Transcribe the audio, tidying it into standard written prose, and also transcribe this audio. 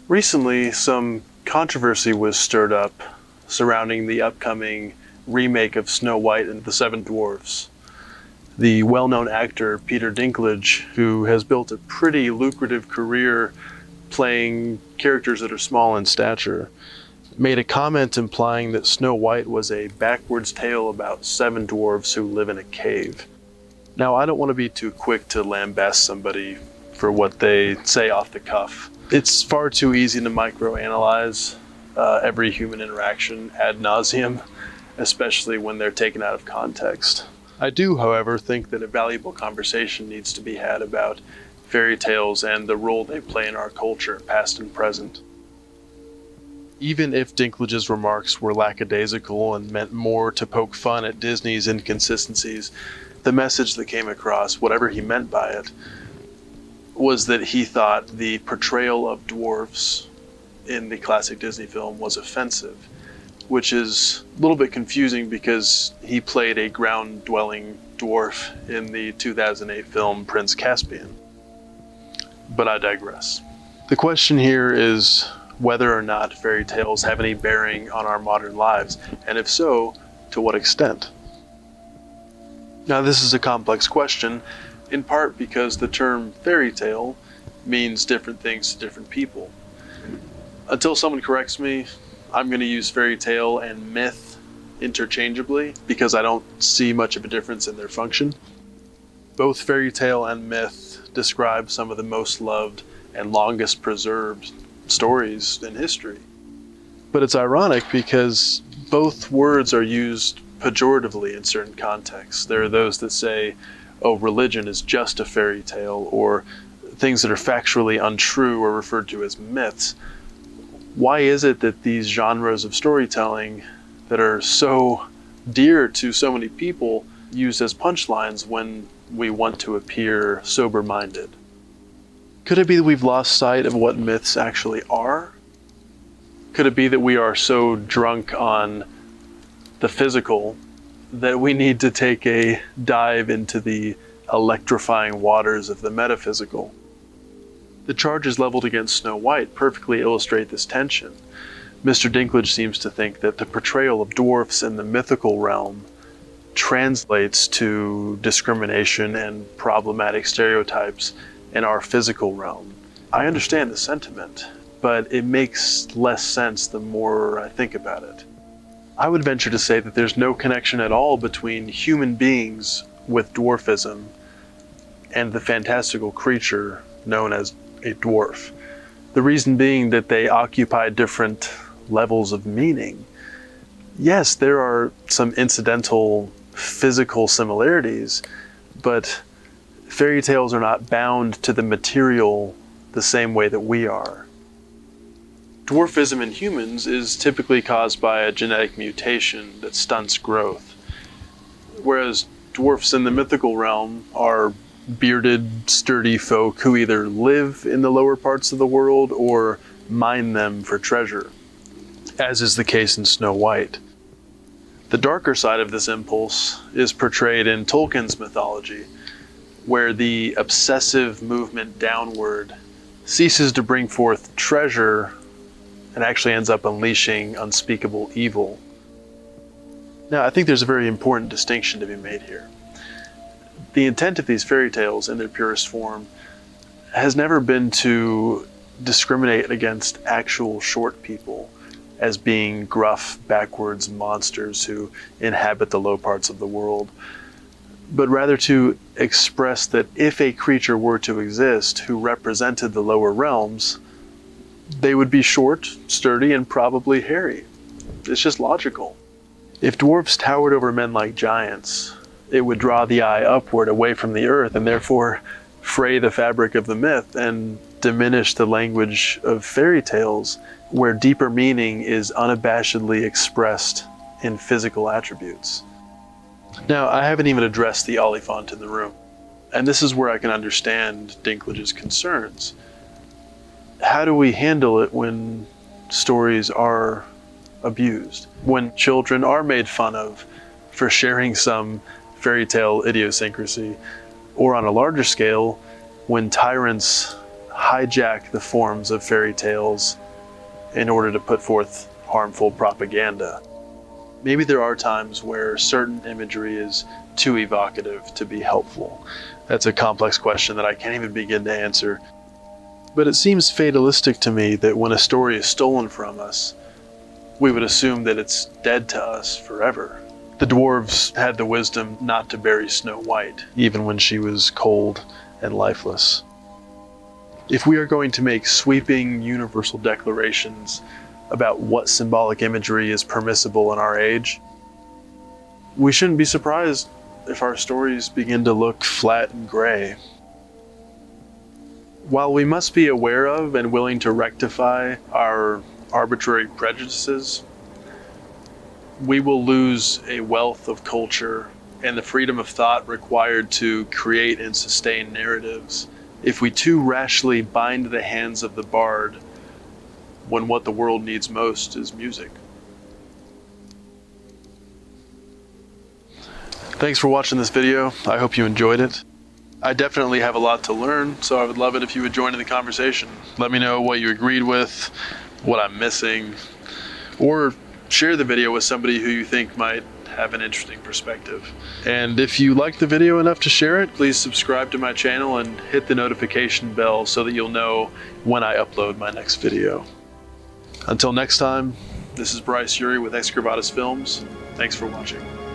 Recently, some controversy was stirred up surrounding the upcoming remake of Snow White and the Seven Dwarfs. The well-known actor Peter Dinklage, who has built a pretty lucrative career playing characters that are small in stature, made a comment implying that Snow White was a backwards tale about seven dwarfs who live in a cave. Now, I don't want to be too quick to lambast somebody for what they say off the cuff. It's far too easy to microanalyze every human interaction ad nauseum, especially when they're taken out of context. I do, however, think that a valuable conversation needs to be had about fairy tales and the role they play in our culture, past and present. Even if Dinklage's remarks were lackadaisical and meant more to poke fun at Disney's inconsistencies, the message that came across, whatever he meant by it, was that he thought the portrayal of dwarfs in the classic Disney film was offensive, which is a little bit confusing because he played a ground-dwelling dwarf in the 2008 film Prince Caspian. But I digress. The question here is whether or not fairy tales have any bearing on our modern lives, and if so, to what extent? Now, this is a complex question, in part because the term fairy tale means different things to different people. Until someone corrects me, I'm going to use fairy tale and myth interchangeably because I don't see much of a difference in their function. Both fairy tale and myth describe some of the most loved and longest preserved stories in history. But it's ironic because both words are used pejoratively in certain contexts. There are those that say, oh, religion is just a fairy tale, or things that are factually untrue are referred to as myths. Why is it that these genres of storytelling that are so dear to so many people used as punchlines when we want to appear sober-minded? Could it be that we've lost sight of what myths actually are? Could it be that we are so drunk on the physical that we need to take a dive into the electrifying waters of the metaphysical? The charges leveled against Snow White perfectly illustrate this tension. Mr. Dinklage seems to think that the portrayal of dwarfs in the mythical realm translates to discrimination and problematic stereotypes in our physical realm. I understand the sentiment, but it makes less sense the more I think about it. I would venture to say that there's no connection at all between human beings with dwarfism and the fantastical creature known as a dwarf. The reason being that they occupy different levels of meaning. Yes, there are some incidental physical similarities, but fairy tales are not bound to the material the same way that we are. Dwarfism in humans is typically caused by a genetic mutation that stunts growth, whereas dwarfs in the mythical realm are bearded, sturdy folk who either live in the lower parts of the world or mine them for treasure, as is the case in Snow White. The darker side of this impulse is portrayed in Tolkien's mythology, where the obsessive movement downward ceases to bring forth treasure and actually ends up unleashing unspeakable evil. Now, I think there's a very important distinction to be made here. The intent of these fairy tales in their purest form has never been to discriminate against actual short people as being gruff, backwards monsters who inhabit the low parts of the world, but rather to express that if a creature were to exist who represented the lower realms, they would be short, sturdy, and probably hairy. It's just logical. If dwarfs towered over men like giants, it would draw the eye upward away from the earth and therefore fray the fabric of the myth and diminish the language of fairy tales, where deeper meaning is unabashedly expressed in physical attributes. Now, I haven't even addressed the Oliphant in the room, and this is where I can understand Dinklage's concerns. How do we handle it when stories are abused? When children are made fun of for sharing some fairy tale idiosyncrasy, or on a larger scale, when tyrants hijack the forms of fairy tales in order to put forth harmful propaganda. Maybe there are times where certain imagery is too evocative to be helpful. That's a complex question that I can't even begin to answer. But it seems fatalistic to me that when a story is stolen from us, we would assume that it's dead to us forever. The dwarves had the wisdom not to bury Snow White, even when she was cold and lifeless. If we are going to make sweeping universal declarations about what symbolic imagery is permissible in our age, we shouldn't be surprised if our stories begin to look flat and gray. While we must be aware of and willing to rectify our arbitrary prejudices, we will lose a wealth of culture and the freedom of thought required to create and sustain narratives if we too rashly bind the hands of the bard when what the world needs most is music. Thanks for watching this video. I hope you enjoyed it. I definitely have a lot to learn, so I would love it if you would join in the conversation. Let me know what you agreed with, what I'm missing, or share the video with somebody who you think might have an interesting perspective. And if you liked the video enough to share it, please subscribe to my channel and hit the notification bell so that you'll know when I upload my next video. Until next time, this is Bryce Urey with Excavatus Films. Thanks for watching.